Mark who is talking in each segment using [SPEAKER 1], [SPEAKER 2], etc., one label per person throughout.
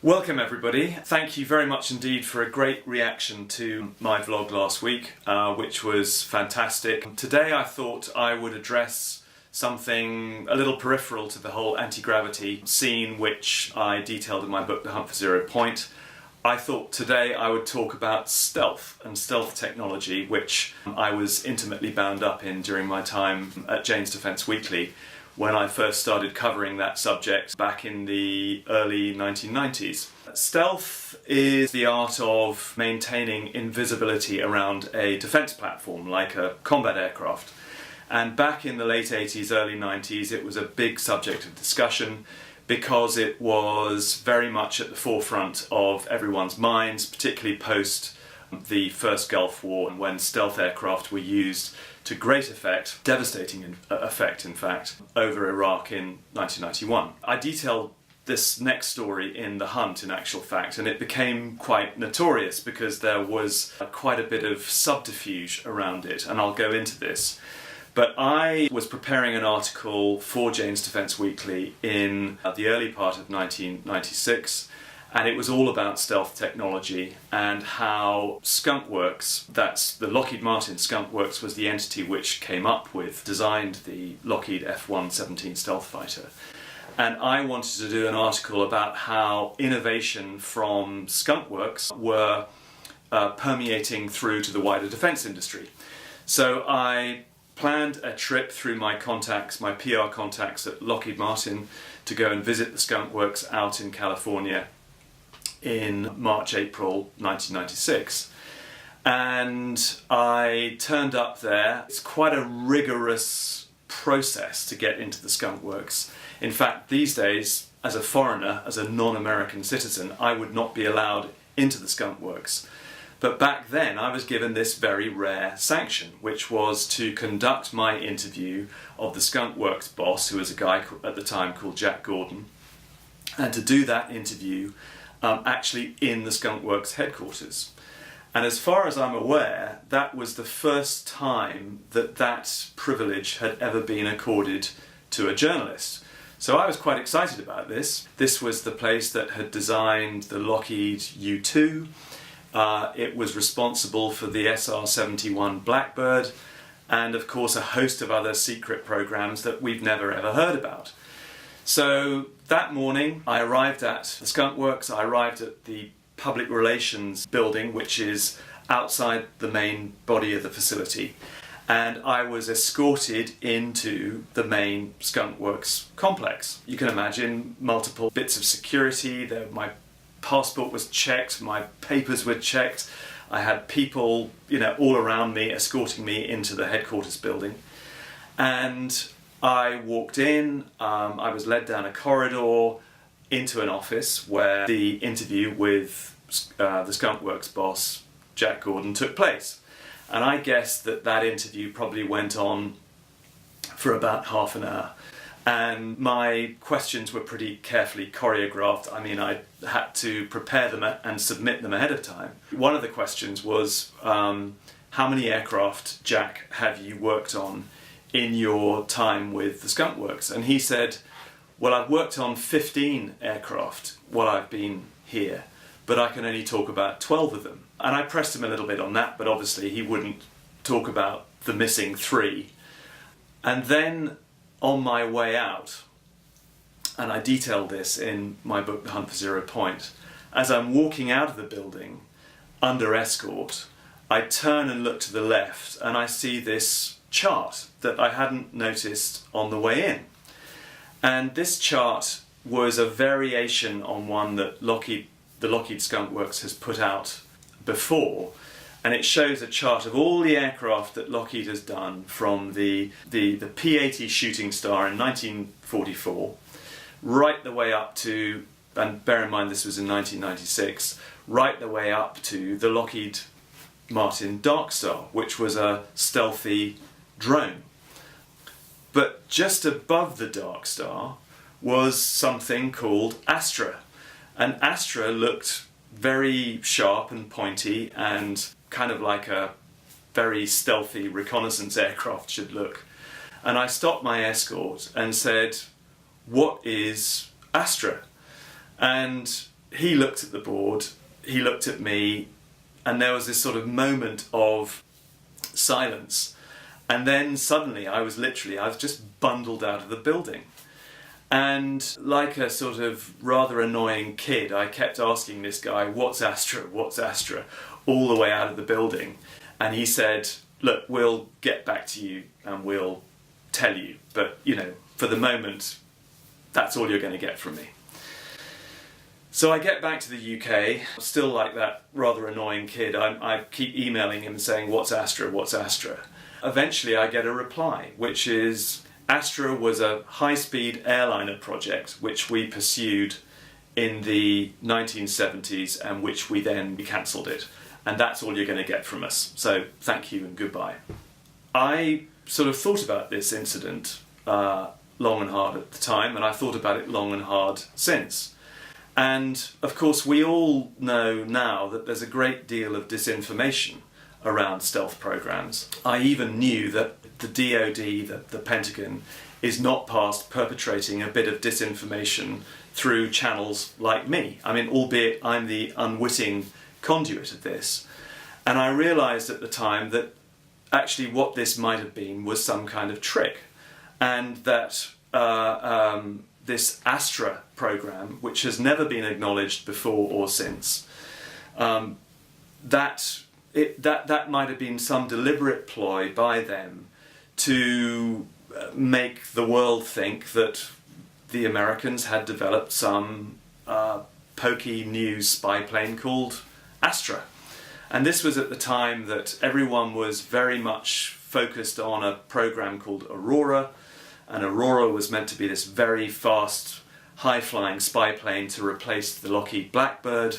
[SPEAKER 1] Welcome everybody. Thank you very much indeed for a great reaction to my vlog last week, which was fantastic. Today I thought I would address something a little peripheral to the whole anti-gravity scene, which I detailed in my book The Hunt for Zero Point. I thought today I would talk about stealth and stealth technology, which I was intimately bound up in during my time at Jane's Defence Weekly, when I first started covering that subject back in the early 1990s. Stealth is the art of maintaining invisibility around a defence platform, like a combat aircraft. And back in the late 80s, early 90s, it was a big subject of discussion because it was very much at the forefront of everyone's minds, particularly post the first Gulf War, when stealth aircraft were used to great effect, devastating effect in fact, over Iraq in 1991. I detailed this next story in The Hunt in actual fact, and it became quite notorious because there was quite a bit of subterfuge around it, and I'll go into this. But I was preparing an article for Jane's Defence Weekly in the early part of 1996, and it was all about stealth technology and how Skunk Works, that's the Lockheed Martin Skunk Works, was the entity which came up with, designed the Lockheed F-117 stealth fighter. And I wanted to do an article about how innovation from Skunk Works were permeating through to the wider defence industry. So I planned a trip through my contacts, my PR contacts at Lockheed Martin, to go and visit the Skunk Works out in California in March, April 1996. And I turned up there. It's quite a rigorous process to get into the Skunk Works. In fact, these days, as a foreigner, as a non-American citizen, I would not be allowed into the Skunk Works. But back then I was given this very rare sanction, which was to conduct my interview of the Skunk Works boss, who was a guy at the time called Jack Gordon, and to do that interview actually in the Skunk Works headquarters. And as far as I'm aware, that was the first time that that privilege had ever been accorded to a journalist. So I was quite excited about this. This was the place that had designed the Lockheed U-2. It was responsible for the SR-71 Blackbird, and of course a host of other secret programs that we've never ever heard about. So that morning I arrived at the Skunk Works. I arrived at the public relations building, which is outside the main body of the facility, and I was escorted into the main Skunk Works complex. You can imagine multiple bits of security. My passport was checked, my papers were checked, I had people, all around me escorting me into the headquarters building. And I walked in, I was led down a corridor into an office where the interview with the Skunk Works boss, Jack Gordon, took place. And I guess that interview probably went on for about half an hour. And my questions were pretty carefully choreographed. I mean, I had to prepare them and submit them ahead of time. One of the questions was, how many aircraft, Jack, have you worked on in your time with the Skunk Works? And he said, well, I've worked on 15 aircraft while I've been here, but I can only talk about 12 of them. And I pressed him a little bit on that, but obviously he wouldn't talk about the missing 3. And then on my way out, and I detailed this in my book The Hunt for Zero Point, as I'm walking out of the building under escort, I turn and look to the left and I see this chart that I hadn't noticed on the way in. And this chart was a variation on one that the Lockheed Skunk Works has put out before, and it shows a chart of all the aircraft that Lockheed has done from the P-80 Shooting Star in 1944 right the way up to, and bear in mind this was in 1996, right the way up to the Lockheed Martin Dark Star, which was a stealthy drone. But just above the Dark Star was something called Astra, and Astra looked very sharp and pointy and kind of like a very stealthy reconnaissance aircraft should look. And I stopped my escort and said, "What is Astra?" And he looked at the board, he looked at me, and there was this sort of moment of silence. And then suddenly I was just bundled out of the building. And like a sort of rather annoying kid, I kept asking this guy, "What's Astra? What's Astra?" all the way out of the building. And he said, "Look, we'll get back to you and we'll tell you. But, for the moment, that's all you're going to get from me." So I get back to the UK, still like that rather annoying kid. I keep emailing him saying, "What's Astra? What's Astra?" Eventually I get a reply, which is, Astra was a high-speed airliner project which we pursued in the 1970s and which we then cancelled it. And that's all you're going to get from us. So thank you and goodbye. I sort of thought about this incident long and hard at the time, and I thought about it long and hard since. And of course we all know now that there's a great deal of disinformation around stealth programs. I even knew that the DoD, the Pentagon, is not past perpetrating a bit of disinformation through channels like me. I mean, albeit I'm the unwitting conduit of this. And I realised at the time that actually what this might have been was some kind of trick, and that this Astra program, which has never been acknowledged before or since, that might have been some deliberate ploy by them to make the world think that the Americans had developed some pokey new spy plane called Astra. And this was at the time that everyone was very much focused on a program called Aurora, and Aurora was meant to be this very fast, high-flying spy plane to replace the Lockheed Blackbird.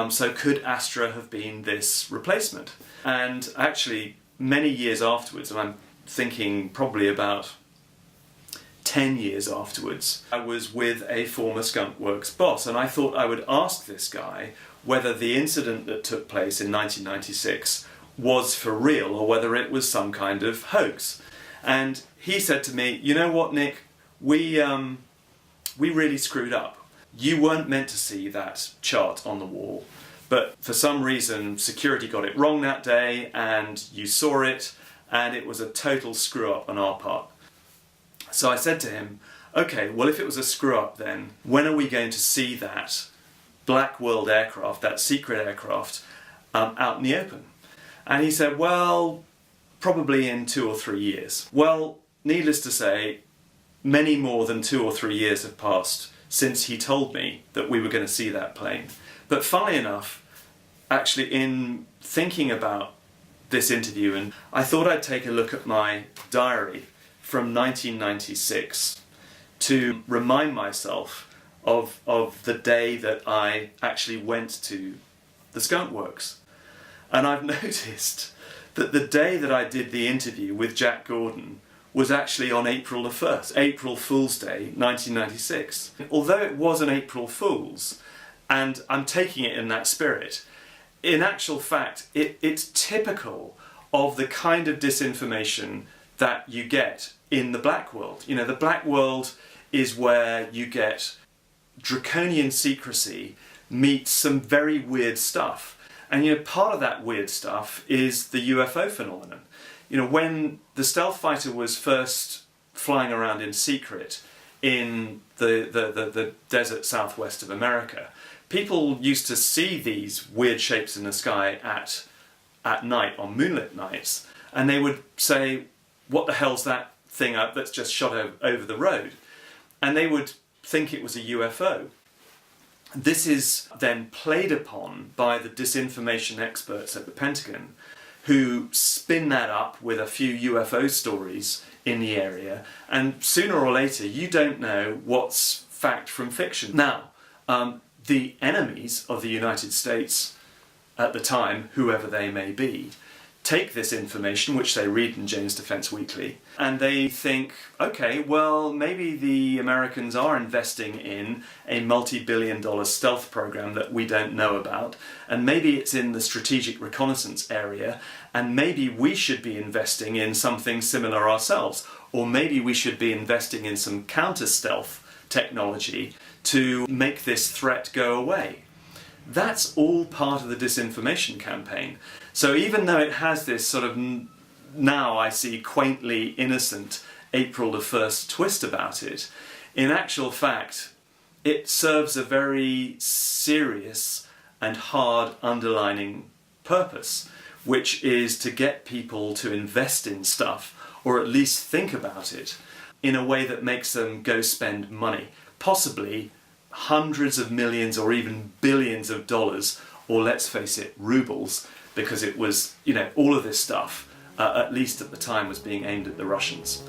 [SPEAKER 1] So could Astra have been this replacement? And actually, many years afterwards, and I'm thinking probably about 10 years afterwards, I was with a former Skunk Works boss, and I thought I would ask this guy whether the incident that took place in 1996 was for real or whether it was some kind of hoax. And he said to me, "You know what, Nick, we really screwed up. You weren't meant to see that chart on the wall, but for some reason security got it wrong that day and you saw it, and it was a total screw up on our part." So I said to him, "Okay, well, if it was a screw up, then when are we going to see that Black World aircraft, that secret aircraft, out in the open?" And he said, "Well, probably in 2 or 3 years." Well, needless to say, many more than 2 or 3 years have passed since he told me that we were going to see that plane. But funnily enough, actually in thinking about this interview, and I thought I'd take a look at my diary from 1996 to remind myself of the day that I actually went to the Skunk Works. And I've noticed that the day that I did the interview with Jack Gordon was actually on April the 1st, April Fool's Day, 1996. Although it was an April Fool's, and I'm taking it in that spirit, in actual fact, it's typical of the kind of disinformation that you get in the black world. You know, the black world is where you get draconian secrecy meets some very weird stuff. And you know, part of that weird stuff is the UFO phenomenon. You know, when the stealth fighter was first flying around in secret in the desert southwest of America, people used to see these weird shapes in the sky at night, on moonlit nights, and they would say, "What the hell's that thing up that's just shot over the road?" And they would think it was a UFO. This is then played upon by the disinformation experts at the Pentagon, who spin that up with a few UFO stories in the area, and sooner or later you don't know what's fact from fiction. Now, the enemies of the United States at the time, whoever they may be, take this information, which they read in Jane's Defense Weekly, and they think, okay, well, maybe the Americans are investing in a multi-billion-dollar stealth program that we don't know about, and maybe it's in the strategic reconnaissance area, and maybe we should be investing in something similar ourselves, or maybe we should be investing in some counter-stealth technology to make this threat go away. That's all part of the disinformation campaign. So even though it has this sort of, now I see, quaintly innocent April the 1st twist about it, in actual fact it serves a very serious and hard underlining purpose, which is to get people to invest in stuff, or at least think about it, in a way that makes them go spend money, possibly hundreds of millions or even billions of dollars, or let's face it, rubles, because it was, all of this stuff, at least at the time, was being aimed at the Russians.